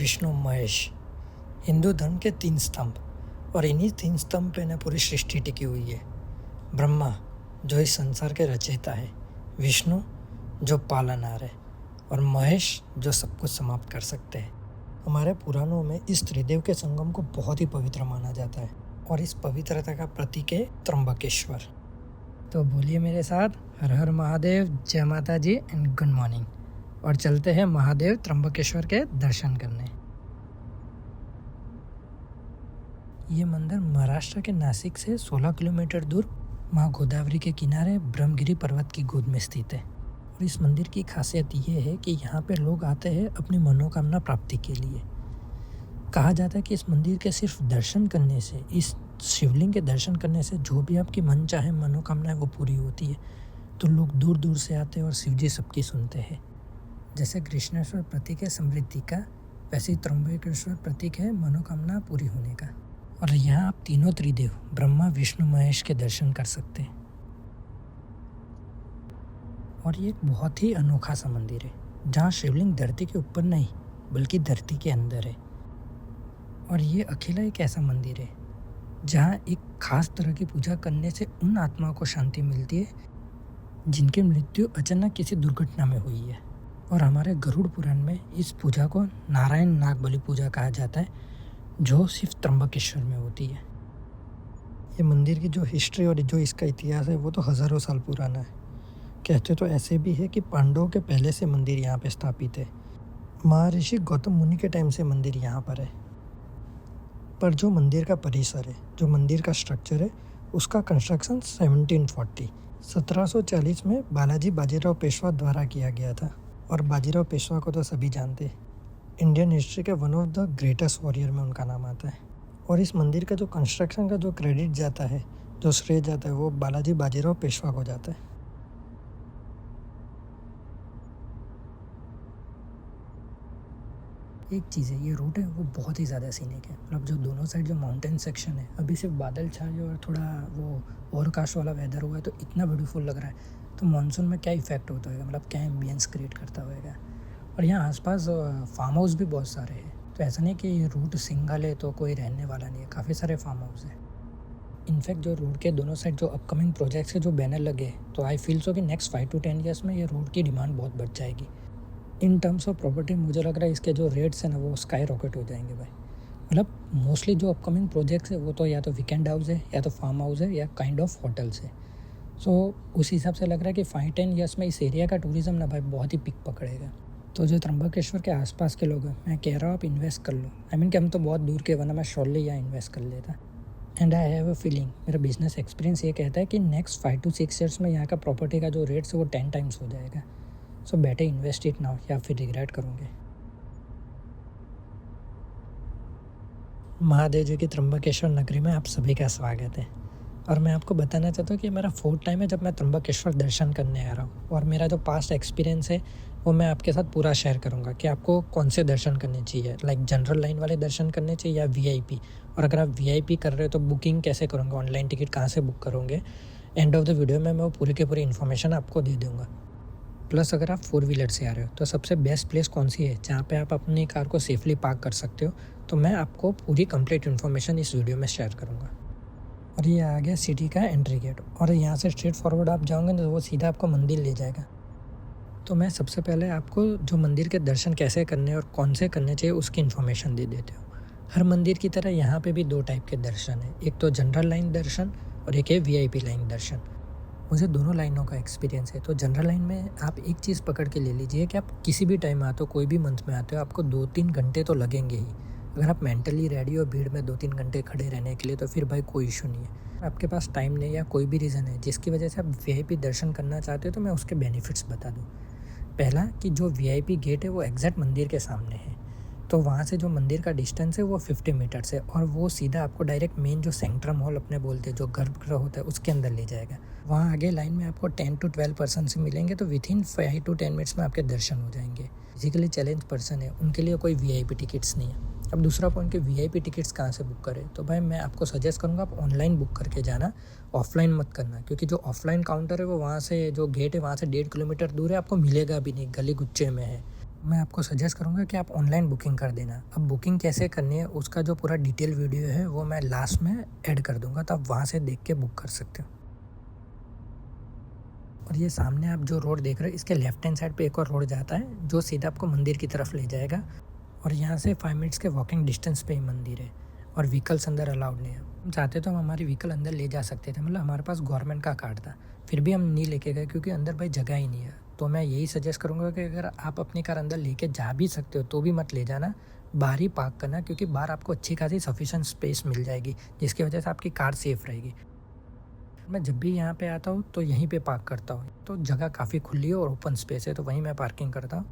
विष्णु, महेश हिंदू धर्म के 3 स्तंभ, और इन्हीं 3 स्तंभ पे न पूरी सृष्टि टिकी हुई है। ब्रह्मा जो इस संसार के रचयिता है, विष्णु जो पालनहार है, और महेश जो सब कुछ समाप्त कर सकते हैं। हमारे पुराणों में इस त्रिदेव के संगम को बहुत ही पवित्र माना जाता है, और इस पवित्रता का प्रतीक है त्र्यंबकेश्वर। तो बोलिए मेरे साथ, हर हर महादेव, जय माता जी एंड गुड मॉर्निंग। और चलते हैं महादेव त्र्यंबकेश्वर के दर्शन करने। ये मंदिर महाराष्ट्र के नासिक से 16 किलोमीटर दूर माँ गोदावरी के किनारे ब्रह्मगिरी पर्वत की गोद में स्थित है। और इस मंदिर की खासियत ये है कि यहाँ पे लोग आते हैं अपनी मनोकामना प्राप्ति के लिए। कहा जाता है कि इस मंदिर के सिर्फ दर्शन करने से, इस शिवलिंग के दर्शन करने से जो भी आपकी मन चाहे मनोकामना है वो पूरी होती है। तो लोग दूर दूर से आते हैं और शिव जी सबकी सुनते हैं। जैसे कृष्णेश्वर प्रतीक है समृद्धि का, वैसे ही त्र्यंबकेश्वर प्रतीक है मनोकामना पूरी होने का। और यहाँ आप तीनों त्रिदेव ब्रह्मा, विष्णु, महेश के दर्शन कर सकते हैं। और ये एक बहुत ही अनोखा सा मंदिर है, जहाँ शिवलिंग धरती के ऊपर नहीं बल्कि धरती के अंदर है। और ये अकेला एक ऐसा मंदिर है जहाँ एक खास तरह की पूजा करने से उन आत्माओं को शांति मिलती है जिनकी मृत्यु अचानक किसी दुर्घटना में हुई है। और हमारे गरुड़ पुराण में इस पूजा को नारायण नागबली पूजा कहा जाता है, जो सिर्फ त्र्यंबकेश्वर में होती है। ये मंदिर की जो हिस्ट्री और जो इसका इतिहास है वो तो हज़ारों साल पुराना है। कहते तो ऐसे भी है कि पांडवों के पहले से मंदिर यहाँ पे स्थापित है। महर्षि गौतम मुनि के टाइम से मंदिर यहाँ पर है। पर जो मंदिर का परिसर है, जो मंदिर का स्ट्रक्चर है, उसका कंस्ट्रक्शन 1740 में बालाजी बाजीराव पेशवा द्वारा किया गया था। और बाजीराव पेशवा को तो सभी जानते हैं, इंडियन हिस्ट्री के one of the greatest warrior में उनका नाम आता है। और इस मंदिर का जो कंस्ट्रक्शन का जो क्रेडिट जाता है, जो श्रेय जाता है, वो बालाजी बाजीराव पेशवा को जाता है। एक चीज़ है, ये रूट है वो बहुत ही ज़्यादा सीनिक है। मतलब जो दोनों साइड जो माउंटेन सेक्शन है, अभी सिर्फ बादल छाए और थोड़ा वो ओवरकास्ट वाला वेदर हुआ है तो इतना ब्यूटीफुल लग रहा है। तो मानसून में क्या इफेक्ट होता होगा, मतलब क्या एम्बियंस क्रिएट करता होगा। और यहाँ आसपास फार्म हाउस भी बहुत सारे हैं। तो ऐसा नहीं कि ये रूट सिंगल है तो कोई रहने वाला नहीं है, काफ़ी सारे फार्म हाउस है। इनफैक्ट जो रोड के दोनों साइड जो अपकमिंग प्रोजेक्ट्स के जो बैनर लगे, तो आई फील सो कि नेक्स्ट 5 to 10 ईयर्स में ये रोड की डिमांड बहुत बढ़ जाएगी। इन टर्म्स ऑफ प्रॉपर्टी मुझे लग रहा है इसके जो रेट्स हैं ना वो स्काई रॉकेट हो जाएंगे भाई। मतलब मोस्टली जो अपकमिंग प्रोजेक्ट्स है वो तो या तो वीकेंड हाउस है, या तो फार्म हाउस है, या काइंड ऑफ होटल्स है। सो उस हिसाब से लग रहा है कि 5-10 ईयर्स में इस एरिया का टूरिज़्म ना भाई बहुत ही पिक पकड़ेगा। तो जो त्र्यंबकेश्वर के आसपास के लोग हैं, मैं कह रहा हूँ आप इन्वेस्ट कर लो। आई मीन कि हम तो बहुत दूर के, वरना मैं श्योरली यहाँ इन्वेस्ट कर लेता। And I have a feeling, मेरा बिजनेस एक्सपीरियंस ये कहता है कि नेक्स्ट 5 to 6 ईयर्स में यहाँ का प्रॉपर्टी का जो रेट्स है वो 10 टाइम्स हो जाएगा। So better invest it now, या फिर रिग्रेट करोगे। महादेव जी की त्र्यंबकेश्वर नगरी में आप सभी का स्वागत है। और मैं आपको बताना चाहता हूँ कि मेरा 4th टाइम है जब मैं त्र्यंबकेश्वर दर्शन करने आ रहा हूँ। और मेरा जो पास्ट एक्सपीरियंस है वो मैं आपके साथ पूरा शेयर करूँगा कि आपको कौन से दर्शन करने चाहिए, लाइक जनरल लाइन वाले दर्शन करने चाहिए या वीआईपी। और अगर आप वीआईपी कर रहे हो तो बुकिंग कैसे करोगे, ऑनलाइन टिकट कहाँ से बुक करोगे। एंड ऑफ द वीडियो में मैं वो पूरी की पूरी इन्फॉर्मेशन आपको दे दूँगा। प्लस अगर आप 4 व्हीलर से आ रहे हो तो सबसे बेस्ट प्लेस कौन सी है जहाँ पे आप अपनी कार को सेफली पार्क कर सकते हो, तो मैं आपको पूरी कंप्लीट इन्फॉर्मेशन इस वीडियो में शेयर करूँगा। और ये आ गया सिटी का एंट्री गेट, और यहाँ से स्ट्रेट फॉरवर्ड आप जाओगे तो वो सीधा आपको मंदिर ले जाएगा। तो मैं सबसे पहले आपको जो मंदिर के दर्शन कैसे करने और कौन से करने चाहिए उसकी इन्फॉर्मेशन दे देते हो। हर मंदिर की तरह यहाँ पे भी 2 टाइप के दर्शन है, एक तो जनरल लाइन दर्शन और एक है वीआईपी लाइन दर्शन। मुझे दोनों लाइनों का एक्सपीरियंस है। तो जनरल लाइन में आप एक चीज़ पकड़ के ले लीजिए कि आप किसी भी टाइम आते हो, कोई भी मंथ में आते हो, आपको 2-3 घंटे तो लगेंगे ही। अगर आप मेंटली रेडी हो भीड़ में 2-3 घंटे खड़े रहने के लिए तो फिर भाई कोई इशू नहीं है। आपके पास टाइम नहीं या कोई भी रीज़न है जिसकी वजह से आप वीआईपी दर्शन करना चाहते हो तो मैं उसके बेनिफिट्स बता दूँ। पहला कि जो वीआईपी गेट है वो एग्जैक्ट मंदिर के सामने है। तो वहाँ से जो मंदिर का डिस्टेंस है वो 50 मीटर्स है, और वो सीधा आपको डायरेक्ट मेन जो सेंट्रम हॉल अपने बोलते हैं, जो गर्भगृह होता है, उसके अंदर ले जाएगा। वहाँ आगे लाइन में आपको 10 to 12 पर्सन से मिलेंगे, तो विथिन 5 to 10 मिनट्स में आपके दर्शन हो जाएंगे। फिजिकली चैलेंज पर्सन है उनके लिए कोई वीआईपी टिकट्स नहीं है। अब दूसरा पॉइंट कि वीआईपी टिकट्स कहाँ से बुक करें, तो भाई मैं आपको सजेस्ट करूँगा आप ऑनलाइन बुक करके जाना, ऑफलाइन मत करना। क्योंकि जो ऑफलाइन काउंटर है वो वहाँ से, जो गेट है वहाँ से 1.5 किलोमीटर दूर है, आपको मिलेगा भी नहीं, गली गुच्चे में है। मैं आपको सजेस्ट करूँगा कि आप ऑनलाइन बुकिंग कर देना। अब बुकिंग कैसे करनी है उसका जो पूरा डिटेल वीडियो है वो मैं लास्ट में ऐड कर दूँगा, तो आप वहाँ से देख के बुक कर सकते हो। और ये सामने आप जो रोड देख रहे हो इसके लेफ्ट हैंड साइड पे एक और रोड जाता है जो सीधा आपको मंदिर की तरफ ले जाएगा, और यहाँ से 5 मिनट्स के वॉकिंग डिस्टेंस पे ही मंदिर है, और व्हीकल्स अंदर अलाउड नहीं है। हम चाहते तो हम हमारी व्हीकल अंदर ले जा सकते थे, मतलब हमारे पास गवर्नमेंट का कार्ड था, फिर भी हम नहीं लेके गए क्योंकि अंदर भाई जगह ही नहीं है। तो मैं यही सजेस्ट करूँगा कि अगर आप अपनी कार अंदर लेके जा भी सकते हो तो भी मत ले जाना, बाहर ही पार्क करना, क्योंकि बाहर आपको अच्छी खासी सफिशेंट स्पेस मिल जाएगी जिसकी वजह से आपकी कार सेफ़ रहेगी। मैं जब भी यहाँ पे आता हूँ तो यहीं पे पार्क करता हूँ, तो जगह काफ़ी खुली है और ओपन स्पेस है, तो वहीं मैं पार्किंग करता हूँ।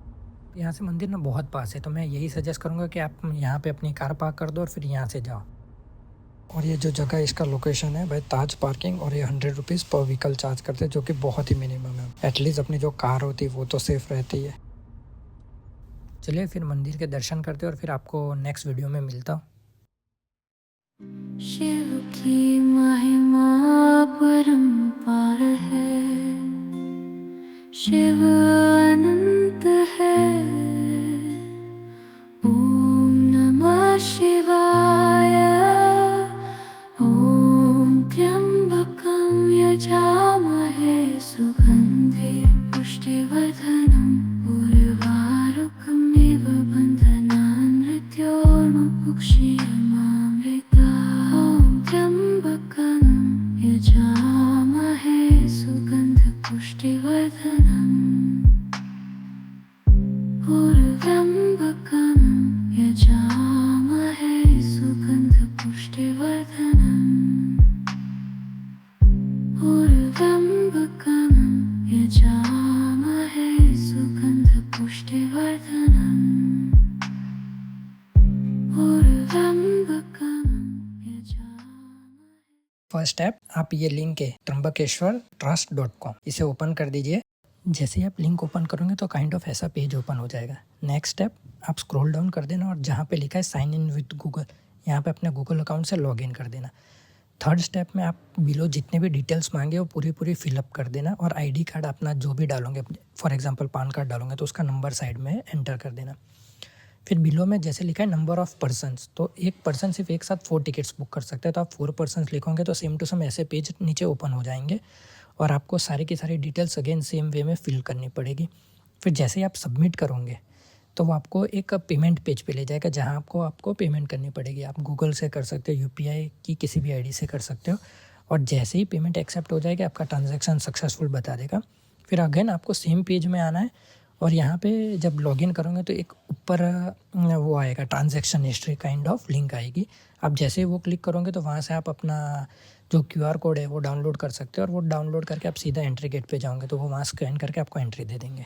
यहाँ से मंदिर ना बहुत पास है, तो मैं यही सजेस्ट करूँगा कि आप यहाँ पे अपनी कार पार्क कर दो और फिर यहाँ से जाओ। और ये जो जगह इसका लोकेशन है भाई ताज पार्किंग, और ये 100 रुपीज़ पर व्हीकल चार्ज करते हैं, जो कि बहुत ही मिनिमम है। एटलीस्ट अपनी जो कार होती है वो तो सेफ़ रहती है। चलिए फिर मंदिर के दर्शन करते हैं और फिर आपको नेक्स्ट वीडियो में मिलता हूँ। शिव की महिमा परंपार है, शिव अनंत है। ओम नमः शिवाय। ओम त्र्यंबकं यजामहे सुगंधिं पुष्टिवर्धनम् उर्वारुकमिव बन्धनान् मृत्योर्मुक्षीयमामृतात्। ओम त्र्यंबकं यजामहे सुगन्धपुष्टिवर्धनम् उर्वारुकं यजामहे सुगन्धपुष्टिवर्धनम् उर्वारुकं यजामहे सुगन्धपुष्टिवर्धनम् उर्वारुकं यजामहे। फर्स्ट स्टेप, आप ये लिंक है trambakeshwartrust.com, इसे ओपन कर दीजिए। जैसे ही आप लिंक ओपन करोगे तो काइंड ऑफ ऐसा पेज ओपन हो जाएगा। नेक्स्ट स्टेप, आप स्क्रॉल डाउन कर देना और जहाँ पे लिखा है साइन इन विद गूगल, यहाँ पे अपने गूगल अकाउंट से लॉगिन कर देना। थर्ड स्टेप में आप बिलो जितने भी डिटेल्स मांगे वो पूरी फिलअप कर देना, और आईडी कार्ड अपना जो भी डालोगे, फॉर एग्जांपल पान कार्ड डालोगे तो उसका नंबर साइड में एंटर कर देना। फिर बिलो में जैसे लिखा है नंबर ऑफ़ पर्सन्स, तो एक पर्सन सिर्फ एक साथ 4 टिकट्स बुक कर सकते हैं, तो आप 4 पर्सन्स लिखोगे तो सेम टू सेम ऐसे पेज नीचे ओपन हो जाएंगे, और आपको सारी की सारी डिटेल्स अगेन सेम वे में फिल करनी पड़ेगी। फिर जैसे ही आप सबमिट करोगे तो वो आपको एक पेमेंट पेज पे ले जाएगा, जहाँ आपको पेमेंट करनी पड़ेगी। आप गूगल से कर सकते हो, यूपीआई की किसी भी आईडी से कर सकते हो, और जैसे ही पेमेंट एक्सेप्ट हो जाएगी आपका ट्रांजैक्शन सक्सेसफुल बता देगा। फिर अगेन आपको सेम पेज में आना है, और यहाँ पे जब लॉगिन करोगे तो एक ऊपर वो आएगा transaction history kind of link आएगी। आप जैसे ही वो क्लिक करोगे तो वहाँ से आप अपना जो क्यूआर कोड है वो डाउनलोड कर सकते हो, और वो डाउनलोड करके आप सीधा एंट्री गेट पे जाओगे तो वो वहाँ स्कैन करके आपको एंट्री दे देंगे।